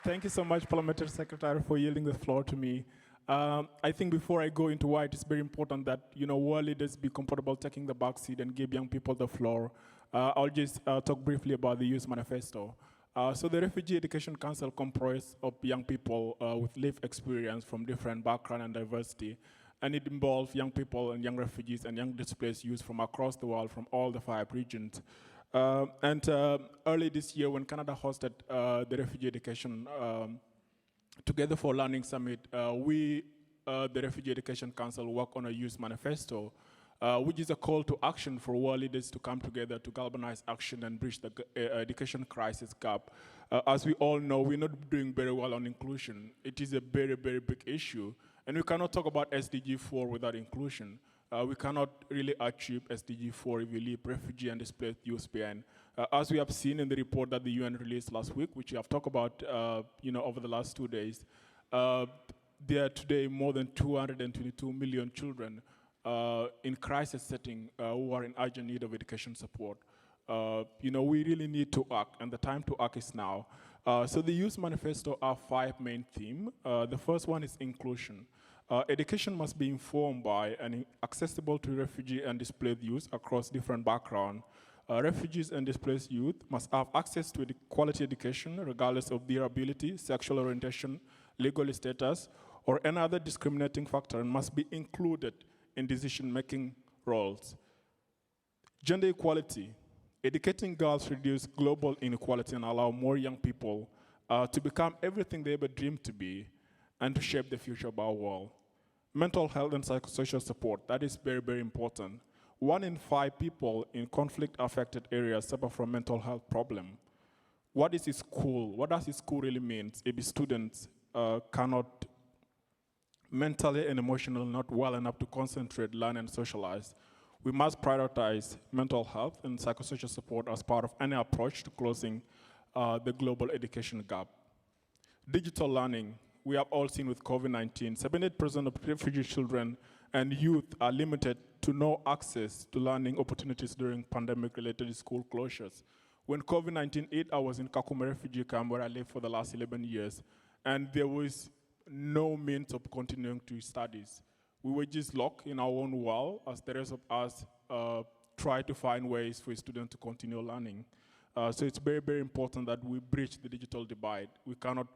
Thank you so much, Parliamentary Secretary, for yielding the floor to me. I think before I go into why it is very important that world leaders be comfortable taking the back seat and give young people the floor, I'll just talk briefly about the Youth Manifesto. So the Refugee Education Council comprises of young people with lived experience from different background and diversity, and it involves young people and young refugees and young displaced youth from across the world, from all the 5 regions. Early this year, when Canada hosted the Refugee Education Together for Learning Summit, we, the Refugee Education Council, work on a Youth Manifesto, which is a call to action for world leaders to come together to galvanize action and bridge the education crisis gap. As we all know, we're not doing very well on inclusion. It is a very, very big issue, and we cannot talk about SDG 4 without inclusion. We cannot really achieve SDG 4 if we leave refugee and displaced youth behind. As we have seen in the report that the UN released last week, which we have talked about over the last 2 days, there are today more than 222 million children in crisis setting who are in urgent need of education support. We really need to act, and the time to act is now. So the Youth Manifesto are 5 main themes. The first one is inclusion. Education must be informed by and accessible to refugee and displaced youth across different backgrounds. Refugees and displaced youth must have access to quality education regardless of their ability, sexual orientation, legal status, or any other discriminating factor, and must be included in decision-making roles. Gender equality. Educating girls reduce global inequality and allow more young people to become everything they ever dreamed to be and to shape the future of our world. Mental health and psychosocial support, that is very, very important. 1 in 5 people in conflict-affected areas suffer from mental health problem. What is school? What does school really mean if students cannot mentally and emotionally not well enough to concentrate, learn, and socialize? We must prioritize mental health and psychosocial support as part of any approach to closing the global education gap. Digital learning. We have all seen with COVID-19, 78% of refugee children and youth are limited to no access to learning opportunities during pandemic-related school closures. When COVID-19 hit, I was in Kakuma refugee camp where I lived for the last 11 years, and there was no means of continuing to studies. We were just locked in our own world as the rest of us try to find ways for students to continue learning. So it's very, very important that we bridge the digital divide. We cannot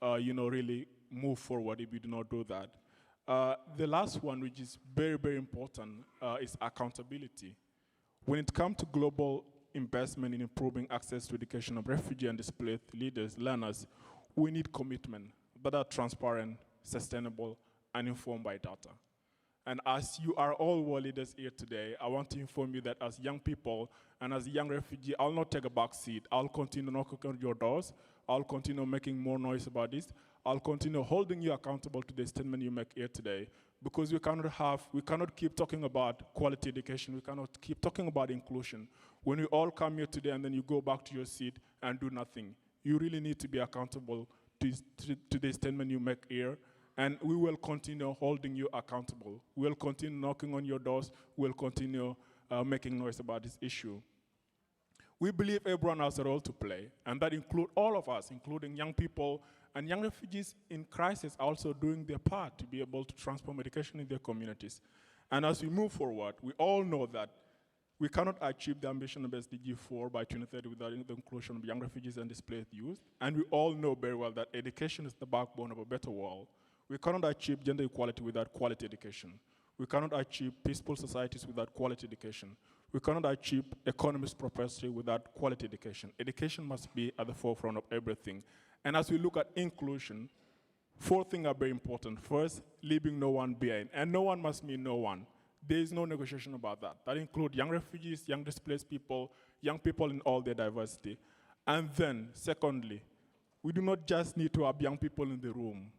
really move forward if we do not do that. The last one, which is very, very important, is accountability. When it comes to global investment in improving access to education of refugee and displaced learners, we need commitment that are transparent, sustainable, and informed by data. And as you are all world leaders here today, I want to inform you that as young people and as a young refugee, I'll not take a back seat. I'll continue knocking on your doors. I'll continue making more noise about this. I'll continue holding you accountable to the statement you make here today, because we cannot keep talking about quality education. We cannot keep talking about inclusion. When we all come here today and then you go back to your seat and do nothing, you really need to be accountable to the statement you make here. And we will continue holding you accountable. We'll continue knocking on your doors. We'll continue making noise about this issue. We believe everyone has a role to play, and that includes all of us, including young people and young refugees in crisis, also doing their part to be able to transform education in their communities. And as we move forward, we all know that we cannot achieve the ambition of SDG 4 by 2030 without the inclusion of young refugees and displaced youth. And we all know very well that education is the backbone of a better world. We cannot achieve gender equality without quality education. We cannot achieve peaceful societies without quality education. We cannot achieve economist prosperity without quality education. Education must be at the forefront of everything. And as we look at inclusion, 4 things are very important. First, leaving no one behind. And no one must mean no one. There is no negotiation about that. That includes young refugees, young displaced people, young people in all their diversity. And then, secondly, we do not just need to have young people in the room,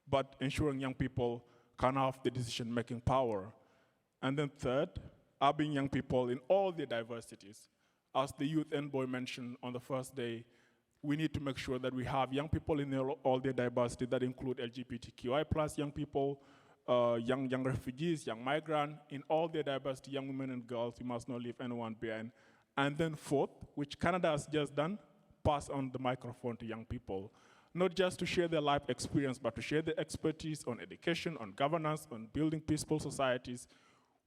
but ensuring young people can have the decision-making power. And then third, having young people in all their diversities. As the youth envoy mentioned on the first day, we need to make sure that we have young people in all their diversity that include LGBTQI+ young people, young refugees, young migrants, in all their diversity, young women and girls. We must not leave anyone behind. And then fourth, which Canada has just done, pass on the microphone to young people. not just to share their life experience, but to share their expertise on education, on governance, on building peaceful societies.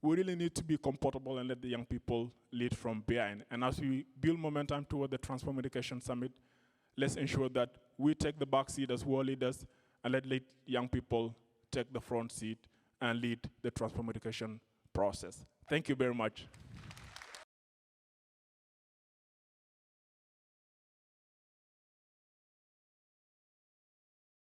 We really need to be comfortable and let the young people lead from behind. And as we build momentum toward the Transform Education Summit, let's ensure that we take the back seat as world leaders and let young people take the front seat and lead the Transform Education process. Thank you very much.